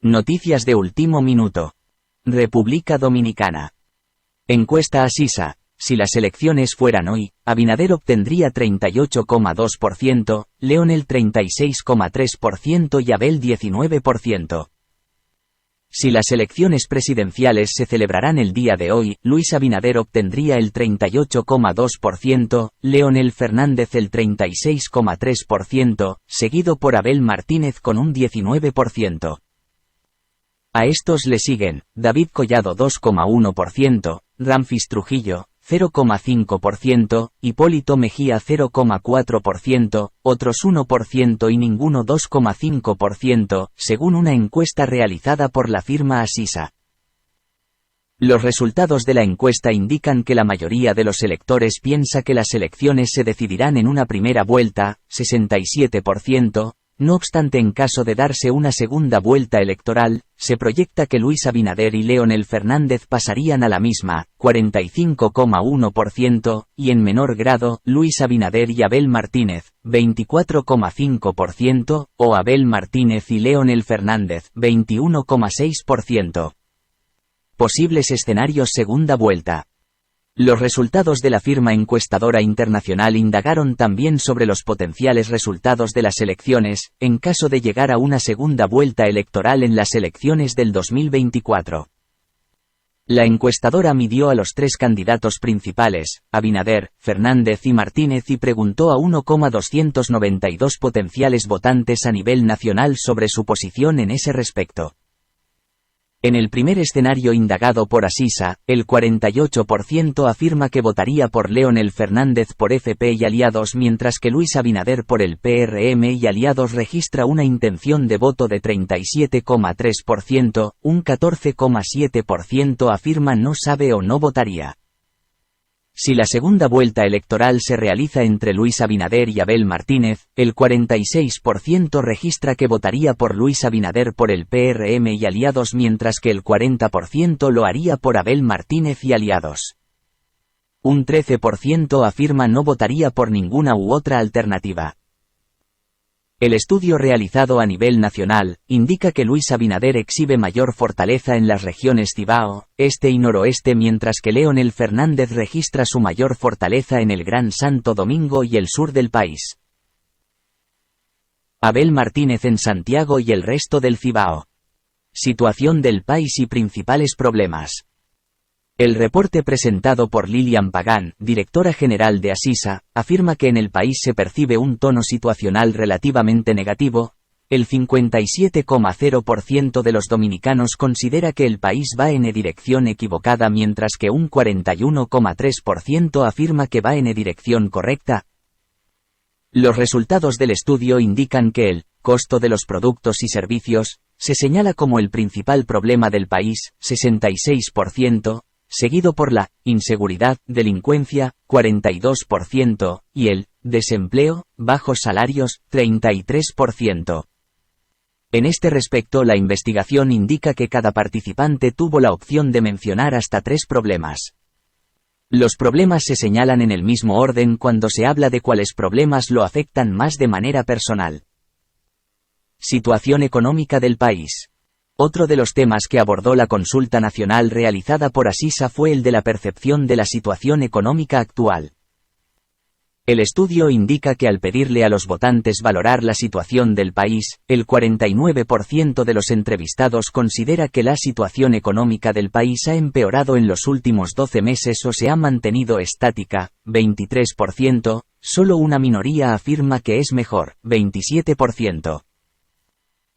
Noticias de último minuto. República Dominicana. Encuesta Asisa. Si las elecciones fueran hoy, Abinader obtendría 38,2%, Leonel 36,3% y Abel 19%. Si las elecciones presidenciales se celebrarán el día de hoy, Luis Abinader obtendría el 38,2%, Leonel Fernández el 36,3%, seguido por Abel Martínez con un 19%. A estos le siguen, David Collado 2,1%, Ramfis Trujillo, 0,5%, Hipólito Mejía 0,4%, otros 1% y ninguno 2,5%, según una encuesta realizada por la firma Asisa. Los resultados de la encuesta indican que la mayoría de los electores piensa que las elecciones se decidirán en una primera vuelta, 67%, no obstante, en caso de darse una segunda vuelta electoral, se proyecta que Luis Abinader y Leonel Fernández pasarían a la misma, 45,1%, y en menor grado, Luis Abinader y Abel Martínez, 24,5%, o Abel Martínez y Leonel Fernández, 21,6%. Posibles escenarios segunda vuelta. Los resultados de la firma encuestadora internacional indagaron también sobre los potenciales resultados de las elecciones, en caso de llegar a una segunda vuelta electoral en las elecciones del 2024. La encuestadora midió a los tres candidatos principales, Abinader, Fernández y Martínez, y preguntó a 1,292 potenciales votantes a nivel nacional sobre su posición en ese respecto. En el primer escenario indagado por Asisa, el 48% afirma que votaría por Leonel Fernández por FP y aliados, mientras que Luis Abinader por el PRM y aliados registra una intención de voto de 37,3%, un 14,7% afirma no sabe o no votaría. Si la segunda vuelta electoral se realiza entre Luis Abinader y Abel Martínez, el 46% registra que votaría por Luis Abinader por el PRM y aliados, mientras que el 40% lo haría por Abel Martínez y aliados. Un 13% afirma no votaría por ninguna u otra alternativa. El estudio realizado a nivel nacional indica que Luis Abinader exhibe mayor fortaleza en las regiones Cibao, Este y Noroeste, mientras que Leonel Fernández registra su mayor fortaleza en el Gran Santo Domingo y el sur del país. Abel Martínez en Santiago y el resto del Cibao. Situación del país y principales problemas. El reporte presentado por Lilian Pagán, directora general de Asisa, afirma que en el país se percibe un tono situacional relativamente negativo. El 57,0% de los dominicanos considera que el país va en dirección equivocada, mientras que un 41,3% afirma que va en dirección correcta. Los resultados del estudio indican que el costo de los productos y servicios se señala como el principal problema del país, 66%, seguido por la inseguridad, delincuencia, 42%, y el desempleo, bajos salarios, 33%. En este respecto, la investigación indica que cada participante tuvo la opción de mencionar hasta 3 problemas. Los problemas se señalan en el mismo orden cuando se habla de cuáles problemas lo afectan más de manera personal. Situación económica del país. Otro de los temas que abordó la consulta nacional realizada por Asisa fue el de la percepción de la situación económica actual. El estudio indica que al pedirle a los votantes valorar la situación del país, el 49% de los entrevistados considera que la situación económica del país ha empeorado en los últimos 12 meses o se ha mantenido estática, 23%, solo una minoría afirma que es mejor, 27%.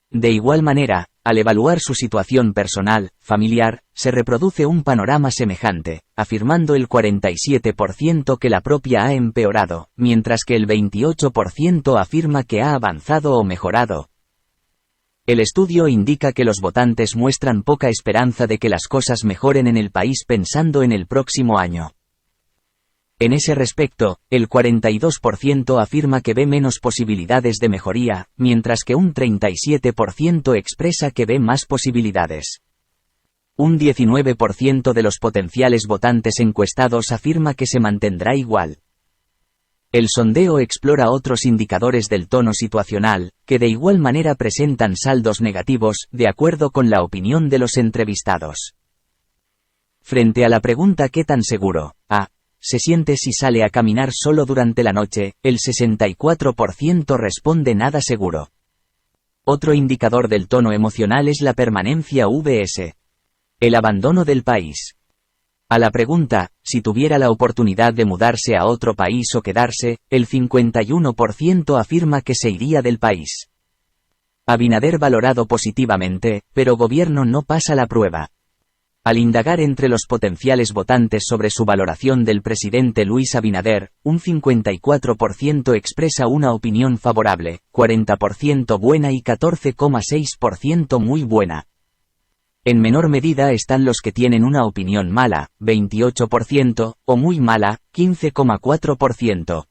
De igual manera, al evaluar su situación personal, familiar, se reproduce un panorama semejante, afirmando el 47% que la propia ha empeorado, mientras que el 28% afirma que ha avanzado o mejorado. El estudio indica que los votantes muestran poca esperanza de que las cosas mejoren en el país pensando en el próximo año. En ese respecto, el 42% afirma que ve menos posibilidades de mejoría, mientras que un 37% expresa que ve más posibilidades. Un 19% de los potenciales votantes encuestados afirma que se mantendrá igual. El sondeo explora otros indicadores del tono situacional, que de igual manera presentan saldos negativos, de acuerdo con la opinión de los entrevistados. Frente a la pregunta ¿qué tan seguro se siente si sale a caminar solo durante la noche?, el 64% responde nada seguro. Otro indicador del tono emocional es la permanencia vs. el abandono del país. A la pregunta, si tuviera la oportunidad de mudarse a otro país o quedarse, el 51% afirma que se iría del país. Abinader valorado positivamente, pero gobierno no pasa la prueba. Al indagar entre los potenciales votantes sobre su valoración del presidente Luis Abinader, un 54% expresa una opinión favorable, 40% buena y 14,6% muy buena. En menor medida están los que tienen una opinión mala, 28%, o muy mala, 15,4%.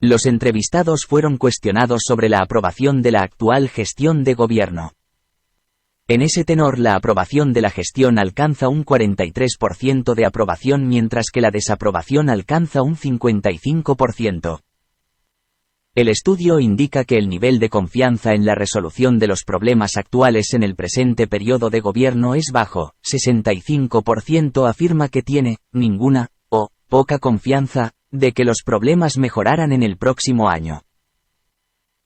Los entrevistados fueron cuestionados sobre la aprobación de la actual gestión de gobierno. En ese tenor, la aprobación de la gestión alcanza un 43% de aprobación, mientras que la desaprobación alcanza un 55%. El estudio indica que el nivel de confianza en la resolución de los problemas actuales en el presente periodo de gobierno es bajo, 65% afirma que tiene ninguna o poca confianza de que los problemas mejorarán en el próximo año.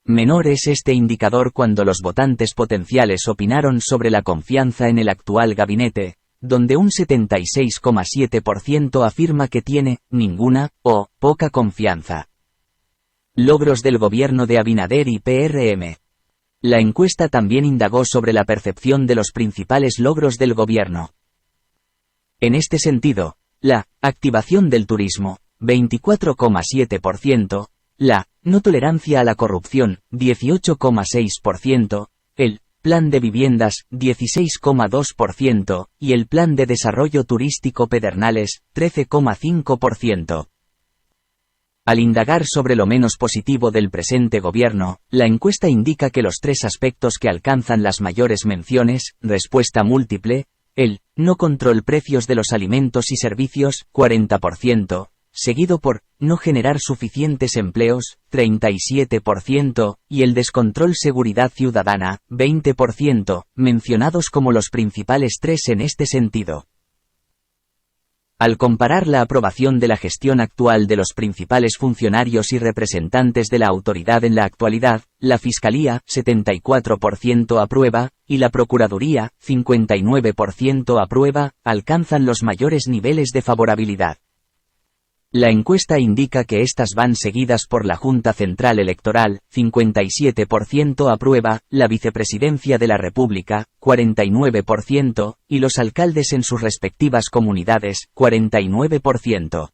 Menor es este indicador cuando los votantes potenciales opinaron sobre la confianza en el actual gabinete, donde un 76,7% afirma que tiene ninguna o poca confianza. Logros del gobierno de Abinader y PRM. La encuesta también indagó sobre la percepción de los principales logros del gobierno. En este sentido, la activación del turismo, 24,7%, la no tolerancia a la corrupción, 18,6%, el plan de viviendas, 16,2%, y el plan de desarrollo turístico Pedernales, 13,5%. Al indagar sobre lo menos positivo del presente gobierno, la encuesta indica que los tres aspectos que alcanzan las mayores menciones, respuesta múltiple, el no control precios de los alimentos y servicios, 40%, seguido por no generar suficientes empleos, 37%, y el descontrol seguridad ciudadana, 20%, mencionados como los principales tres en este sentido. Al comparar la aprobación de la gestión actual de los principales funcionarios y representantes de la autoridad en la actualidad, la Fiscalía, 74% aprueba, y la Procuraduría, 59% aprueba, alcanzan los mayores niveles de favorabilidad. La encuesta indica que estas van seguidas por la Junta Central Electoral, 57% aprueba, la Vicepresidencia de la República, 49%, y los alcaldes en sus respectivas comunidades, 49%.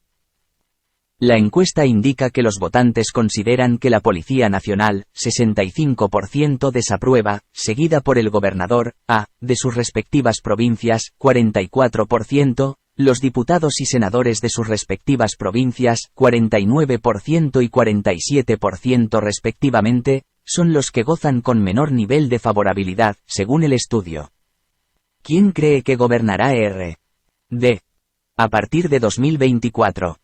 La encuesta indica que los votantes consideran que la Policía Nacional, 65% desaprueba, seguida por el gobernador, de sus respectivas provincias, 44%, los diputados y senadores de sus respectivas provincias, 49% y 47% respectivamente, son los que gozan con menor nivel de favorabilidad, según el estudio. ¿Quién cree que gobernará R.D. a partir de 2024?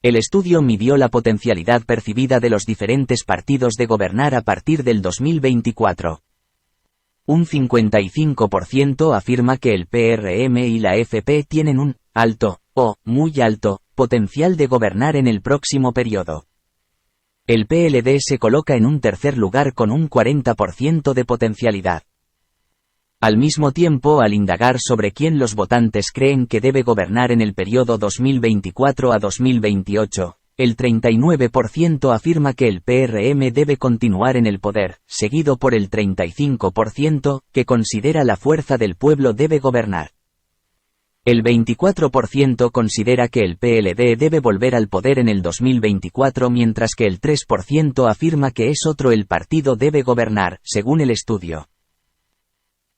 El estudio midió la potencialidad percibida de los diferentes partidos de gobernar a partir del 2024. Un 55% afirma que el PRM y la FP tienen un alto, o muy alto, potencial de gobernar en el próximo periodo. El PLD se coloca en un tercer lugar con un 40% de potencialidad. Al mismo tiempo, al indagar sobre quién los votantes creen que debe gobernar en el periodo 2024 a 2028, el 39% afirma que el PRM debe continuar en el poder, seguido por el 35%, que considera la fuerza del pueblo debe gobernar. El 24% considera que el PLD debe volver al poder en el 2024, mientras que el 3% afirma que es otro el partido debe gobernar, según el estudio.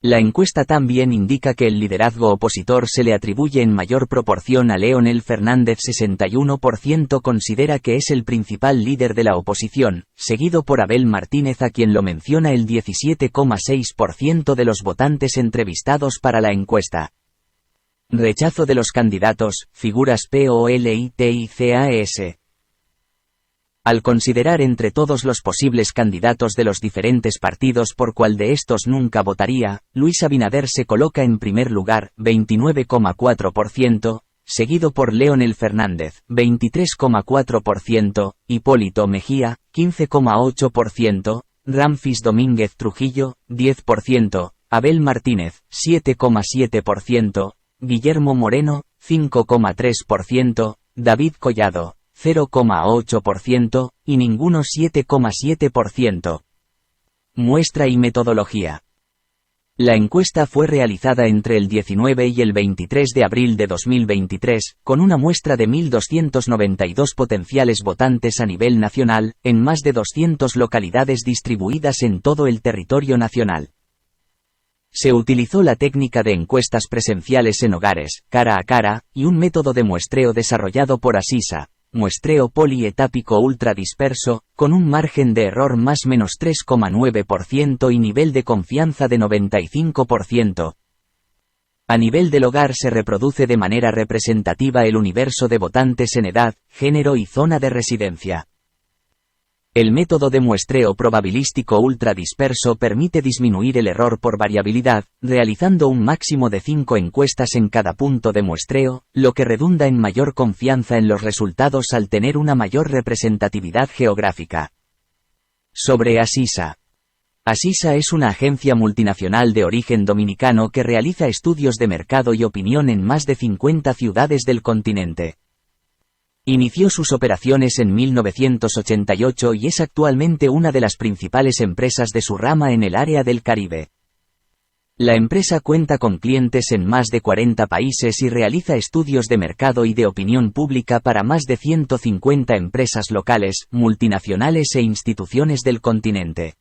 La encuesta también indica que el liderazgo opositor se le atribuye en mayor proporción a Leonel Fernández, 61% considera que es el principal líder de la oposición, seguido por Abel Martínez, a quien lo menciona el 17,6% de los votantes entrevistados para la encuesta. Rechazo de los candidatos, figuras POLITICAS. Al considerar entre todos los posibles candidatos de los diferentes partidos por cuál de estos nunca votaría, Luis Abinader se coloca en primer lugar, 29,4%, seguido por Leonel Fernández, 23,4%, Hipólito Mejía, 15,8%, Ramfis Domínguez Trujillo, 10%, Abel Martínez, 7,7%, Guillermo Moreno, 5,3%, David Collado, 0,8%, y ninguno 7,7%. Muestra y metodología. La encuesta fue realizada entre el 19 y el 23 de abril de 2023, con una muestra de 1.292 potenciales votantes a nivel nacional, en más de 200 localidades distribuidas en todo el territorio nacional. Se utilizó la técnica de encuestas presenciales en hogares, cara a cara, y un método de muestreo desarrollado por Asisa, muestreo polietápico ultradisperso, con un margen de error +- 3,9% y nivel de confianza de 95%. A nivel del hogar se reproduce de manera representativa el universo de votantes en edad, género y zona de residencia. El método de muestreo probabilístico ultradisperso permite disminuir el error por variabilidad, realizando un máximo de 5 encuestas en cada punto de muestreo, lo que redunda en mayor confianza en los resultados al tener una mayor representatividad geográfica. Sobre Asisa. Asisa es una agencia multinacional de origen dominicano que realiza estudios de mercado y opinión en más de 50 ciudades del continente. Inició sus operaciones en 1988 y es actualmente una de las principales empresas de su rama en el área del Caribe. La empresa cuenta con clientes en más de 40 países y realiza estudios de mercado y de opinión pública para más de 150 empresas locales, multinacionales e instituciones del continente.